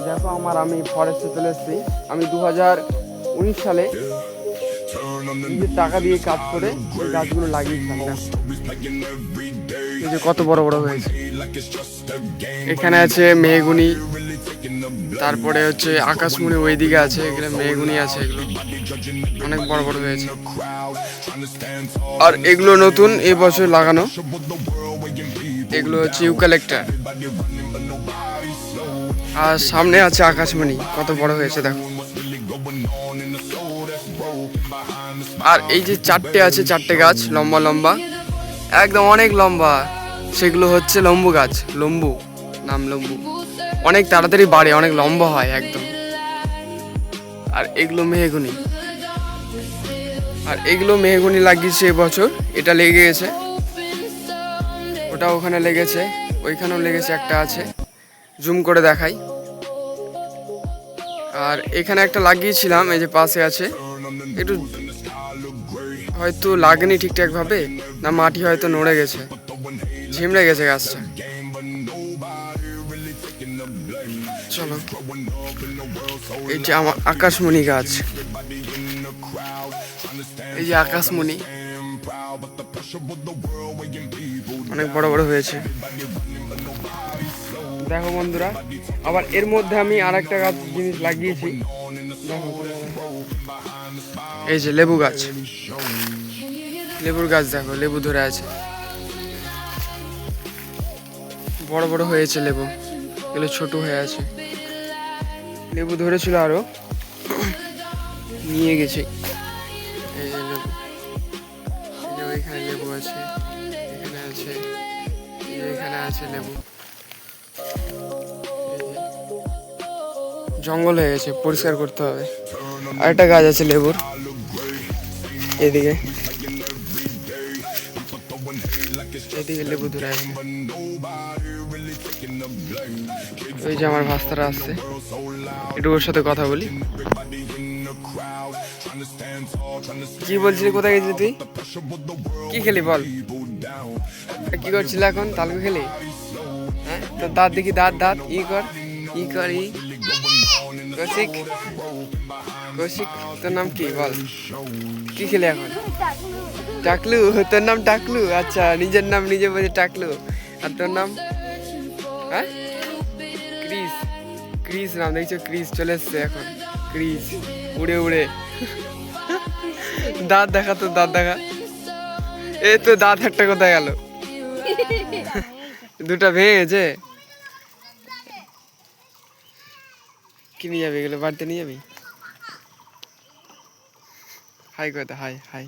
দেখো আমি ফরেস্টে চলে এসেছি। আমি 2019 সালে নিজের টাকা দিয়ে কাজ করে এই গাছগুলো লাগিয়েছিলাম। দেখো এই যে কত বড় বড় হয়েছে। এখানে আছে মেহগুনি, তারপরে হচ্ছে আকাশমণি, ওইদিকে আছে এগুলো মেহগুনি আছে, এগুলো অনেক বড় বড় হয়েছে। আর এগুলো নতুন এই বছর লাগানো, এগুলো হচ্ছে ইউক্যালিপটাস। আর সামনে আছে আকাশমণি, কত বড় হয়েছে দেখো। আর এই যে চারটে আছে, চারটে গাছ লম্বা লম্বা, একদম অনেক লম্বা, সেগুলো হচ্ছে লম্বু গাছ। লম্বু, নাম লম্বু, অনেক তাড়াতাড়ি বাড়ে, অনেক লম্বা হয় একদম। আর এগুলো মেহগুনি, আর এগুলো মেহগুনি লাগিয়েছে এবছর। এটা লেগে গেছে, ওটা ওখানে লেগেছে, ওইখানেও লেগেছে, একটা আছে, জুম করে দেখাই। আর এখানে একটা লাগিয়েছিলাম, এই যে পাশে আছে, একটু হয়তো লাগেনি ঠিকঠাক ভাবে, না মাটি হয়তো নড়ে গেছে, ঝিমড়ে গেছে গাছটা। চলো, এই যে আমার আকাশমণি গাছ, এই যে আকাশমণি অনেক বড় বড় হয়েছে দেখো বন্ধুরা। আবার এর মধ্যে আমি আর একটা গাছ জিনিস লাগিয়েছি, দেখো, এই যে লেবু গাছ, লেবুর গাছ দেখো, লেবু ধরে আছে, বড় বড় হয়েছে লেবু, এগুলো ছোট হয়ে আছে। লেবু ধরেছিল আরো, নিয়ে গেছে। এই যে লেবু, এই যে ওইখানে লেবু আছে, এখানে আছে, এখানে আছে লেবু। জঙ্গল হয়ে গেছে, পরিষ্কার করতে হবে। আরেকটা গাছ আছে লেবুর, এদিকে, এদিকে লেবু ধরে আছে। ওই যে আমার ভাস্তারা আসছে, একটু ওর সাথে কথা বলি। কি বলছিলি, কোথায় গেছিলি তুই? কি খেলি বল, কি করছিলি এখন? তালগু খেলি? হ্যাঁ, তোর দাঁত দেখি, দাঁত দাঁত ই কর, ই কর, ই। কৌশিক, কৌশিক, তোর নাম কি বল? কি খেলি এখন? টাকলু, তোর নাম টাকলু? আচ্ছা, নিজের নাম নিজে বলছে টাকলু। আর তোর নাম? হ্যাঁ, ক্রিস। ক্রিস নাম, দেখছো? ক্রিস চলে এসছে এখন, ক্রিস উড়ে উড়ে। দাঁত দেখা, তোর দাঁত দেখা, এই তো দাঁত একটা কোথায় গেল? দুটা ভেঙেছে। কি নিয়ে যাবি এগুলো, বাড়িতে নিয়ে যাবি? হাই কথা, হাই হাই।